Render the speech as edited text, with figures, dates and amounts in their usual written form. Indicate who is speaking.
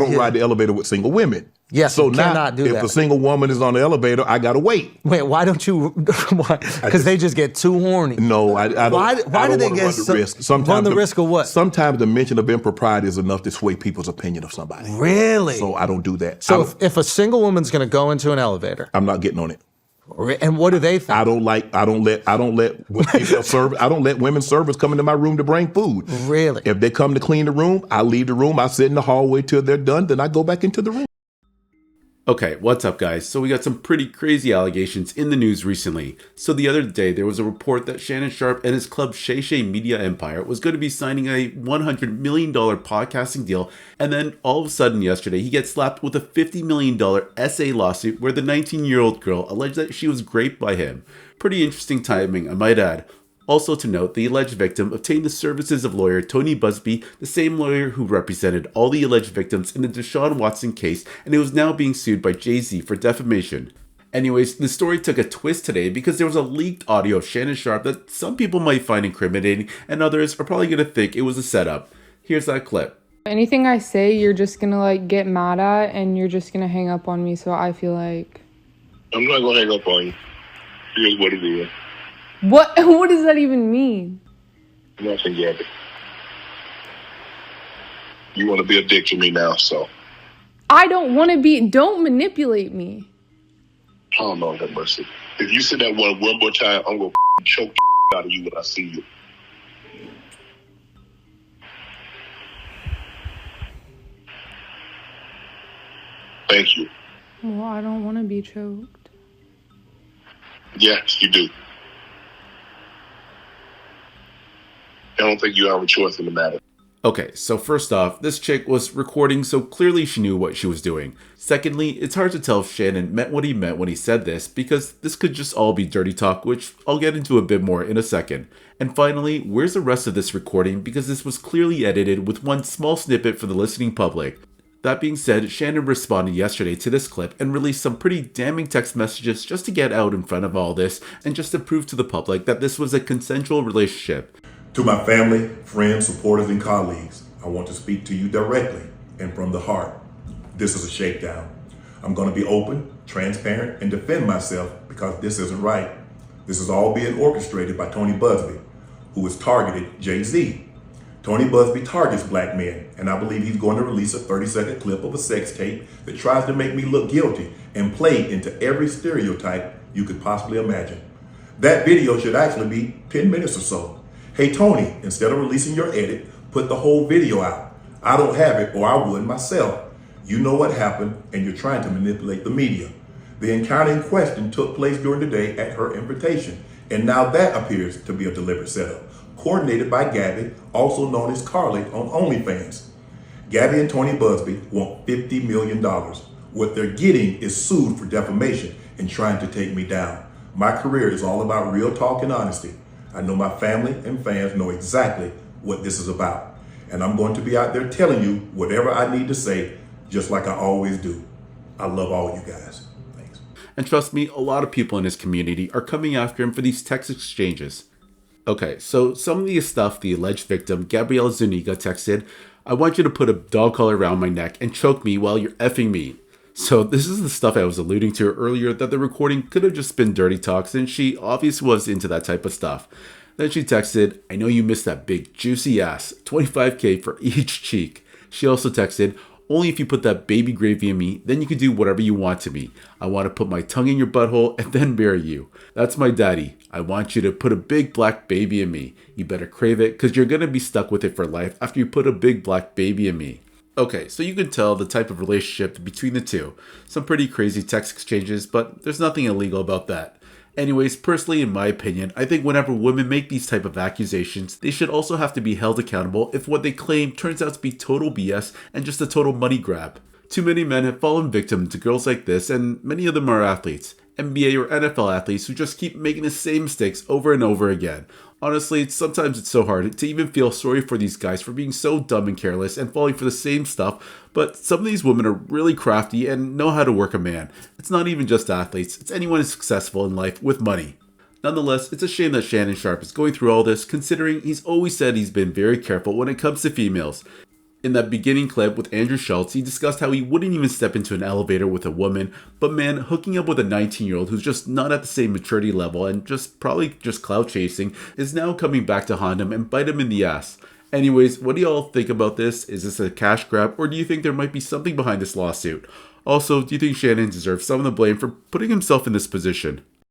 Speaker 1: don't ride the elevator with single women.
Speaker 2: Yes,
Speaker 1: so
Speaker 2: you cannot do
Speaker 1: if
Speaker 2: that.
Speaker 1: a single woman is on the elevator, I gotta wait.
Speaker 2: Wait, why don't you? Because they just get too horny.
Speaker 1: No, I don't.
Speaker 2: Why
Speaker 1: I
Speaker 2: do
Speaker 1: don't
Speaker 2: they
Speaker 1: wanna
Speaker 2: get
Speaker 1: run the risk? Sometimes
Speaker 2: run the risk of what?
Speaker 1: Sometimes the mention of impropriety is enough to sway people's opinion of somebody.
Speaker 2: Really?
Speaker 1: So I don't do that.
Speaker 2: So if a single woman's going to go into an elevator,
Speaker 1: I'm not getting on it.
Speaker 2: And what do they think?
Speaker 1: I don't let women servers come into my room to bring food.
Speaker 2: Really?
Speaker 1: If they come to clean the room, I leave the room. I sit in the hallway till they're done. Then I go back into the room.
Speaker 3: Okay, what's up guys? So we got some pretty crazy allegations in the news recently. So the other day there was a report that Shannon Sharpe and his club Shay Shay Media Empire was going to be signing a $100 million podcasting deal, and then all of a sudden yesterday he gets slapped with a $50 million SA lawsuit where the 19-year-old girl alleged that she was raped by him. Pretty interesting timing, I might add. Also to note, the alleged victim obtained the services of lawyer Tony Busby, the same lawyer who represented all the alleged victims in the Deshaun Watson case, and it was now being sued by Jay-Z for defamation. Anyways, the story took a twist today because there was a leaked audio of Shannon Sharpe that some people might find incriminating and others are probably going to think it was a setup. Here's that clip.
Speaker 4: Anything I say, you're just going to get mad at and you're just going to hang up on me, so I feel like...
Speaker 5: I'm not going to hang up on you. Here's what it is.
Speaker 4: What does that even mean?
Speaker 5: Nothing, Gabby. You want to be a dick to me now, so.
Speaker 4: I don't want to be. Don't manipulate me.
Speaker 5: Oh, Lord have mercy. If you say that one more time, I'm going to choke the out of you when I see you. Thank you.
Speaker 4: Well, I don't want to be choked.
Speaker 5: Yes, you do. I don't think you have a choice in the matter.
Speaker 3: Okay, so first off, this chick was recording, so clearly she knew what she was doing. Secondly, it's hard to tell if Shannon meant what he meant when he said this, because this could just all be dirty talk, which I'll get into a bit more in a second. And finally, where's the rest of this recording, because this was clearly edited with one small snippet for the listening public. That being said, Shannon responded yesterday to this clip and released some pretty damning text messages just to get out in front of all this, and just to prove to the public that this was a consensual relationship.
Speaker 1: To my family, friends, supporters, and colleagues, I want to speak to you directly and from the heart. This is a shakedown. I'm going to be open, transparent, and defend myself because this isn't right. This is all being orchestrated by Tony Busby, who has targeted Jay-Z. Tony Busby targets black men, and I believe he's going to release a 30-second clip of a sex tape that tries to make me look guilty and play into every stereotype you could possibly imagine. That video should actually be 10 minutes or so. Hey Tony, instead of releasing your edit, put the whole video out. I don't have it, or I would myself. You know what happened, and you're trying to manipulate the media. The encounter in question took place during the day at her invitation, and now that appears to be a deliberate setup, coordinated by Gabby, also known as Carly on OnlyFans. Gabby and Tony Busby want $50 million. What they're getting is sued for defamation and trying to take me down. My career is all about real talk and honesty. I know my family and fans know exactly what this is about. And I'm going to be out there telling you whatever I need to say, just like I always do. I love all you guys. Thanks.
Speaker 3: And trust me, a lot of people in his community are coming after him for these text exchanges. Okay, so some of the stuff the alleged victim, Gabriella Zuniga, texted, "I want you to put a dog collar around my neck and choke me while you're effing me." So this is the stuff I was alluding to earlier, that the recording could have just been dirty talk, since she obviously was into that type of stuff. Then she texted, "I know you missed that big juicy ass, $25K for each cheek." She also texted, "Only if you put that baby gravy in me, then you can do whatever you want to me. I want to put my tongue in your butthole and then marry you. That's my daddy. I want you to put a big black baby in me. You better crave it, because you're going to be stuck with it for life after you put a big black baby in me." Okay, so you can tell the type of relationship between the two. Some pretty crazy text exchanges, but there's nothing illegal about that. Anyways, personally, in my opinion, I think whenever women make these type of accusations, they should also have to be held accountable if what they claim turns out to be total BS and just a total money grab. Too many men have fallen victim to girls like this, and many of them are athletes, NBA or NFL athletes who just keep making the same mistakes over and over again. Honestly, sometimes it's so hard to even feel sorry for these guys for being so dumb and careless and falling for the same stuff, but some of these women are really crafty and know how to work a man. It's not even just athletes, it's anyone who's successful in life with money. Nonetheless, it's a shame that Shannon Sharpe is going through all this, considering he's always said he's been very careful when it comes to females. In that beginning clip with Andrew Schultz, he discussed how he wouldn't even step into an elevator with a woman, but man, hooking up with a 19-year-old who's just not at the same maturity level and probably just clout chasing is now coming back to haunt him and bite him in the ass. Anyways, what do y'all think about this? Is this a cash grab, or do you think there might be something behind this lawsuit? Also, do you think Shannon deserves some of the blame for putting himself in this position?